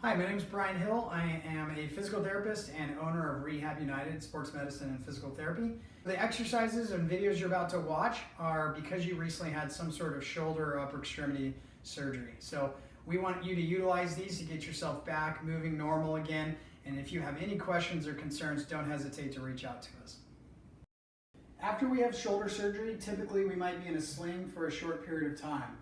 Hi, my name is Brian Hill. I am a physical therapist and owner of Rehab United Sports Medicine and Physical Therapy. The exercises and videos you're about to watch are because you recently had some sort of shoulder or upper extremity surgery. So we want you to utilize these to get yourself back moving normal again. And if you have any questions or concerns, don't hesitate to reach out to us. After we have shoulder surgery, typically we might be in a sling for a short period of time.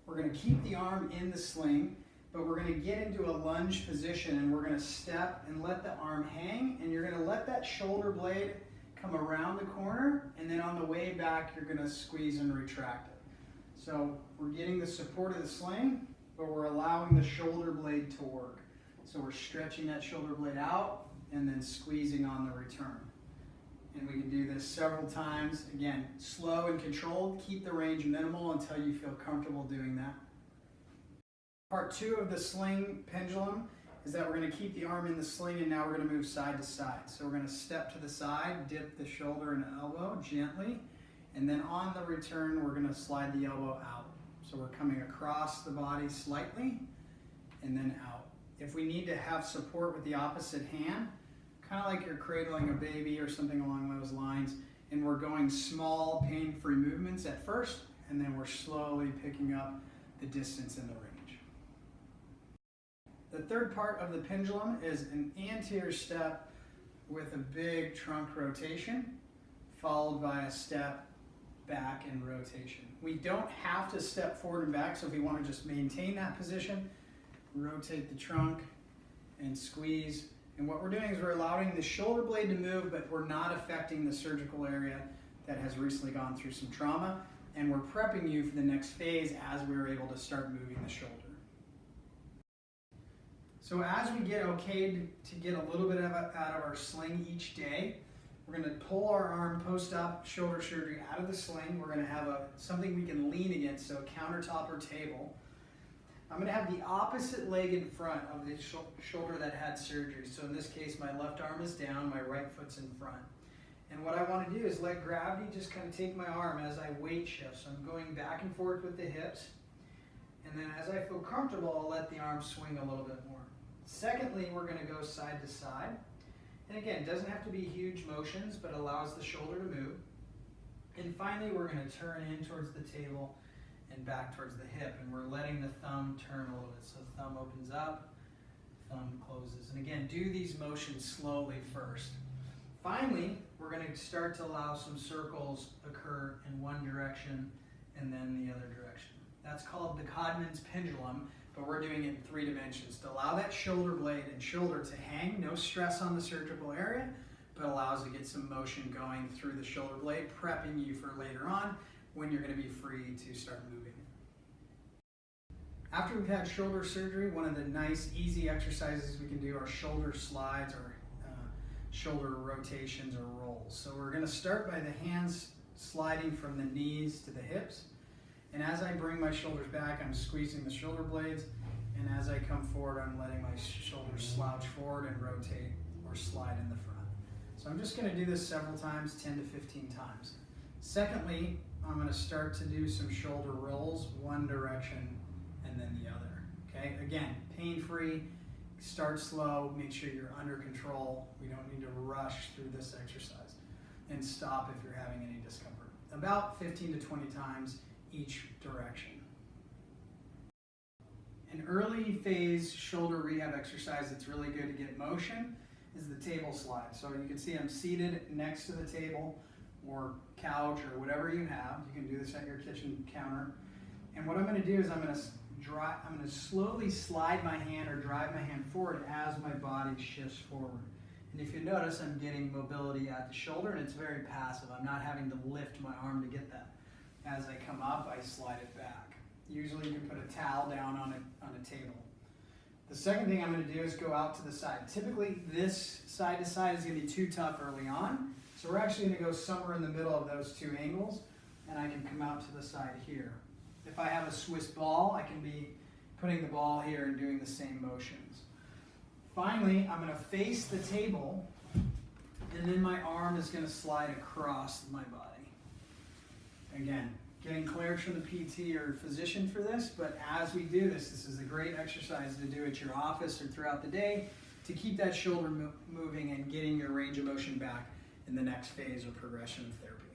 We're going to keep the arm in the sling, but we're going to get into a lunge position and we're going to step and let the arm hang, and you're going to let that shoulder blade come around the corner, and then on the way back you're going to squeeze and retract it. So we're getting the support of the sling, but we're allowing the shoulder blade to work. So we're stretching that shoulder blade out and then squeezing on the return. And we can do this several times. Again, slow and controlled. Keep the range minimal until you feel comfortable doing that. Part 2 of the sling pendulum is that we're going to keep the arm in the sling, and now we're going to move side to side. So we're going to step to the side, dip the shoulder and elbow gently, and then on the return we're going to slide the elbow out. So we're coming across the body slightly and then out. If we need to have support with the opposite hand, kind of like you're cradling a baby or something along those lines, and we're going small pain-free movements at first, and then we're slowly picking up the distance in the range. The third part of the pendulum is an anterior step with a big trunk rotation, followed by a step back and rotation. We don't have to step forward and back, so if we want to just maintain that position, rotate the trunk and squeeze. And what we're doing is we're allowing the shoulder blade to move, but we're not affecting the surgical area that has recently gone through some trauma, and we're prepping you for the next phase as we're able to start moving the shoulder. So as we get okayed to get a little bit out of our sling each day, we're going to pull our arm post-op shoulder surgery out of the sling. We're going to have something we can lean against, so a countertop or table. I'm going to have the opposite leg in front of the shoulder that had surgery. So in this case, my left arm is down, my right foot's in front. And what I want to do is let gravity just kind of take my arm as I weight shift. So I'm going back and forth with the hips. And then as I feel comfortable, I'll let the arm swing a little bit more. Secondly, we're going to go side to side. And again, it doesn't have to be huge motions, but allows the shoulder to move. And finally, we're going to turn in towards the table and back towards the hip, and we're letting the thumb turn a little bit. So the thumb opens up, thumb closes. And again, do these motions slowly first. Finally, we're going to start to allow some circles occur in one direction and then the other direction. That's called the Codman's pendulum, but we're doing it in 3 dimensions to allow that shoulder blade and shoulder to hang, no stress on the surgical area, but allows to get some motion going through the shoulder blade, prepping you for later on when you're going to be free to start moving. After we've had shoulder surgery, one of the nice, easy exercises we can do are shoulder slides or shoulder rotations or rolls. So we're going to start by the hands sliding from the knees to the hips. And as I bring my shoulders back, I'm squeezing the shoulder blades. And as I come forward, I'm letting my shoulders slouch forward and rotate or slide in the front. So I'm just going to do this several times, 10 to 15 times. Secondly, I'm going to start to do some shoulder rolls, one direction and then the other. Okay, again, pain-free, start slow, make sure you're under control. We don't need to rush through this exercise. And stop if you're having any discomfort. About 15 to 20 times each direction. An early phase shoulder rehab exercise that's really good to get motion is the table slide. So you can see I'm seated next to the table or couch or whatever you have. You can do this at your kitchen counter. And what I'm going to do is I'm going to slowly slide my hand or drive my hand forward as my body shifts forward. And if you notice, I'm getting mobility at the shoulder, and it's very passive. I'm not having to lift my arm to get that. As I come up, I slide it back. Usually you can put a towel down on a table. The second thing I'm going to do is go out to the side. Typically, this side to side is going to be too tough early on. So we're actually going to go somewhere in the middle of those 2 angles, and I can come out to the side here. If I have a Swiss ball, I can be putting the ball here and doing the same motions. Finally, I'm going to face the table, and then my arm is going to slide across my body. Again, getting clearance from the PT or physician for this, but as we do this, this is a great exercise to do at your office or throughout the day to keep that shoulder moving and getting your range of motion back in the next phase or progression of therapy.